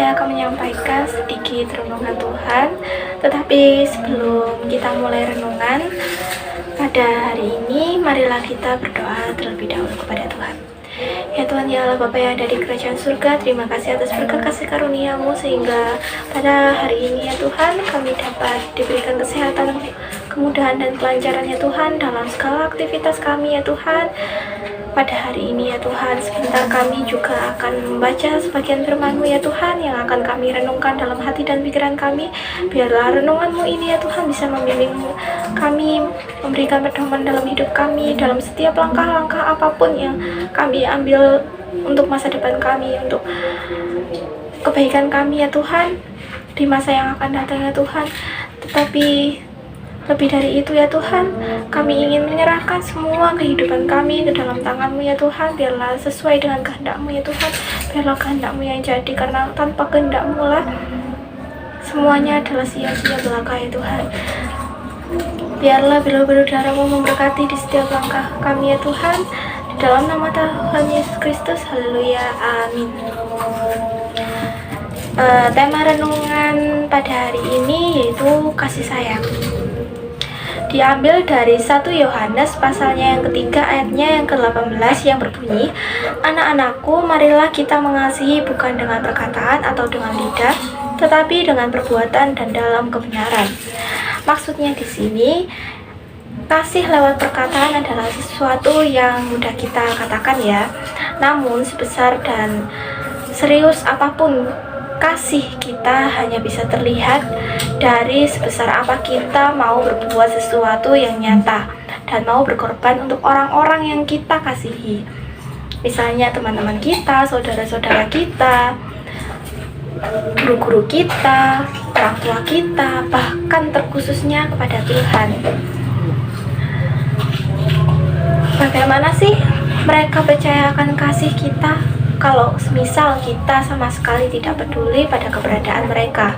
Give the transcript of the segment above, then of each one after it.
saya akan menyampaikan sedikit renungan Tuhan. Tetapi sebelum kita mulai renungan pada hari ini, marilah kita berdoa terlebih dahulu kepada Tuhan. Ya Tuhan, ya Allah Bapa yang ada di kerajaan surga, terima kasih atas berkat kasih karunia-Mu sehingga pada hari ini ya Tuhan kami dapat diberikan kesehatan, kemudahan dan kelancaran ya Tuhan dalam segala aktivitas kami ya Tuhan. Pada hari ini ya Tuhan, sebentar kami juga akan membaca sebagian firman-Mu ya Tuhan yang akan kami renungkan dalam hati dan pikiran kami. Biarlah renungan-Mu ini ya Tuhan bisa membimbing kami, memberikan pedoman dalam hidup kami, dalam setiap langkah-langkah apapun yang kami ambil untuk masa depan kami, untuk kebaikan kami ya Tuhan di masa yang akan datang ya Tuhan. Tetapi lebih dari itu ya Tuhan, kami ingin menyerahkan semua kehidupan kami ke dalam tangan-Mu ya Tuhan. Biarlah sesuai dengan kehendak-Mu ya Tuhan. Biarlah kehendak-Mu yang jadi, karena tanpa kehendak-Mu lah semuanya adalah sia-sia belaka ya Tuhan. Biarlah bilu-bilu darah-Mu memberkati di setiap langkah kami ya Tuhan. Di dalam nama Tuhan Yesus Kristus, haleluya, amin. Tema renungan pada hari ini yaitu kasih sayang. Diambil dari 1 Yohanes pasalnya yang ketiga ayatnya yang ke-18 yang berbunyi, "Anak-anakku, marilah kita mengasihi bukan dengan perkataan atau dengan lidah, tetapi dengan perbuatan dan dalam kebenaran." Maksudnya di sini, kasih lewat perkataan adalah sesuatu yang mudah kita katakan ya. Namun sebesar dan serius apapun kasih kita hanya bisa terlihat dari sebesar apa kita mau berbuat sesuatu yang nyata dan mau berkorban untuk orang-orang yang kita kasihi. Misalnya teman-teman kita, saudara-saudara kita, guru-guru kita, orang tua kita, bahkan terkhususnya kepada Tuhan. Bagaimana sih mereka percaya akan kasih kita kalau semisal kita sama sekali tidak peduli pada keberadaan mereka?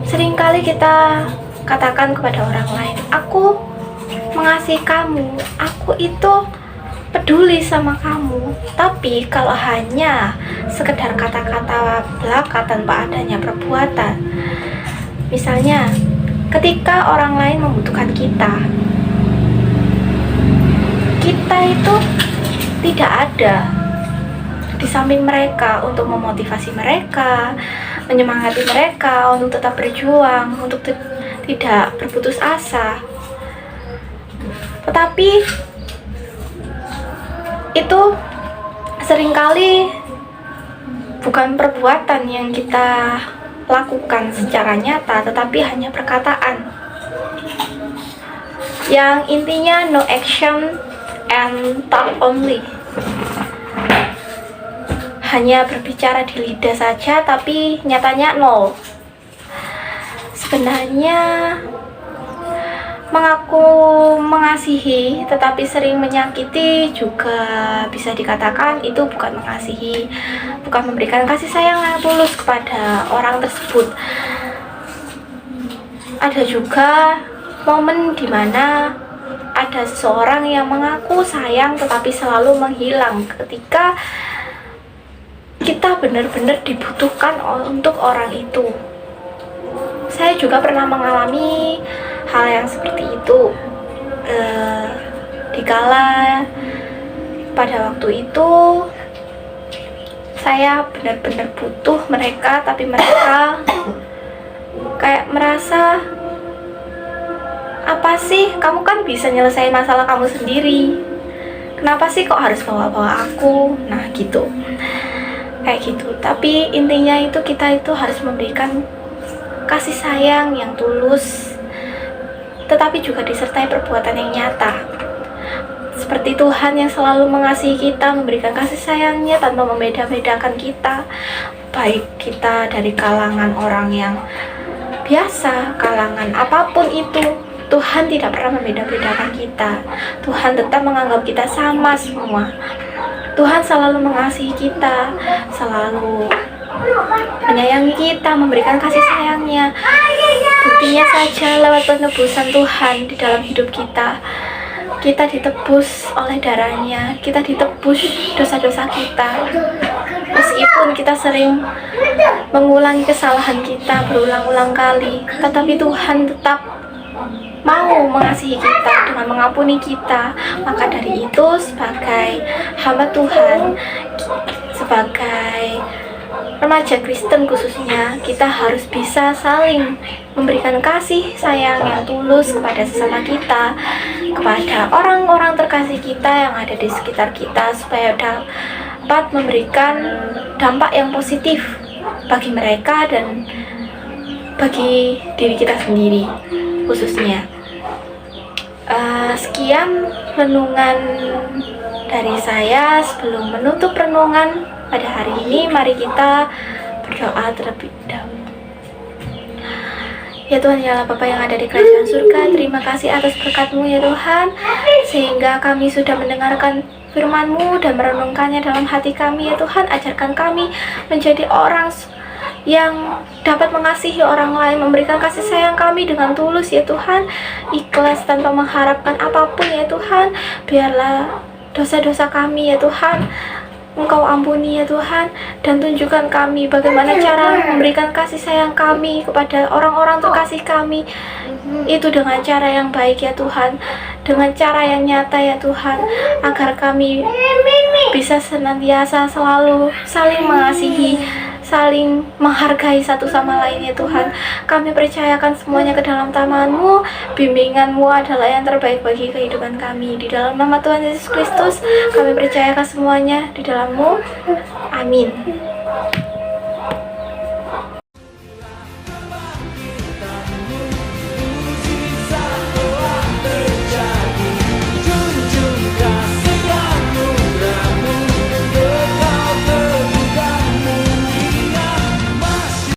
Seringkali kita katakan kepada orang lain, "Aku mengasihi kamu, aku itu peduli sama kamu." Tapi kalau hanya sekedar kata-kata belaka tanpa adanya perbuatan, misalnya ketika orang lain membutuhkan kita itu tidak ada di samping mereka untuk memotivasi mereka, menyemangati mereka untuk tetap berjuang, untuk tidak berputus asa. Tetapi itu seringkali bukan perbuatan yang kita lakukan secara nyata, tetapi hanya perkataan yang intinya no action and talk only. Hanya berbicara di lidah saja, tapi nyatanya nol. Sebenarnya mengaku mengasihi tetapi sering menyakiti juga bisa dikatakan itu bukan mengasihi, bukan memberikan kasih sayang yang tulus kepada orang tersebut. Ada juga momen dimana ada seseorang yang mengaku sayang tetapi selalu menghilang ketika kita benar-benar dibutuhkan untuk orang itu. Saya juga pernah mengalami hal yang seperti itu. Dikala pada waktu itu saya benar-benar butuh mereka, tapi mereka kayak merasa, "Apa sih, kamu kan bisa nyelesain masalah kamu sendiri, kenapa sih kok harus bawa-bawa aku?" Nah gitu, kayak gitu. Tapi intinya itu kita itu harus memberikan kasih sayang yang tulus, tetapi juga disertai perbuatan yang nyata. Seperti Tuhan yang selalu mengasihi kita, memberikan kasih sayangnya tanpa membeda-bedakan kita, baik kita dari kalangan orang yang biasa, kalangan apapun itu. Tuhan tidak pernah membeda-bedakan kita. Tuhan tetap menganggap kita sama semua. Tuhan selalu mengasihi kita, selalu menyayangi kita, memberikan kasih sayangnya. Buktinya saja lewat penebusan Tuhan di dalam hidup kita. Kita ditebus oleh darahnya, kita ditebus dosa-dosa kita. Meskipun Meskipun kita sering mengulangi kesalahan kita berulang-ulang kali, tetapi Tuhan tetap mau mengasihi kita dengan mengampuni kita. Maka dari itu, sebagai hamba Tuhan, sebagai remaja Kristen khususnya, kita harus bisa saling memberikan kasih sayang yang tulus kepada sesama kita, kepada orang-orang terkasih kita yang ada di sekitar kita, supaya dapat memberikan dampak yang positif bagi mereka dan bagi diri kita sendiri khususnya. Sekian renungan dari saya. Sebelum menutup renungan pada hari ini, mari kita berdoa terlebih dahulu. Ya Tuhan, ya Allah Bapa yang ada di kerajaan surga, terima kasih atas berkat-Mu ya Tuhan, sehingga kami sudah mendengarkan firman-Mu dan merenungkannya dalam hati kami ya Tuhan. Ajarkan kami menjadi orang yang dapat mengasihi orang lain, memberikan kasih sayang kami dengan tulus ya Tuhan, ikhlas tanpa mengharapkan apapun ya Tuhan. Biarlah dosa-dosa kami ya Tuhan Engkau ampuni ya Tuhan, dan tunjukkan kami bagaimana cara memberikan kasih sayang kami kepada orang-orang terkasih kami itu dengan cara yang baik ya Tuhan, dengan cara yang nyata ya Tuhan, agar kami bisa senantiasa selalu saling mengasihi, saling menghargai satu sama lain ya Tuhan. Kami percayakan semuanya ke dalam tangan-Mu. Bimbingan-Mu adalah yang terbaik bagi kehidupan kami. Di dalam nama Tuhan Yesus Kristus kami percayakan semuanya di dalam-Mu. Amin.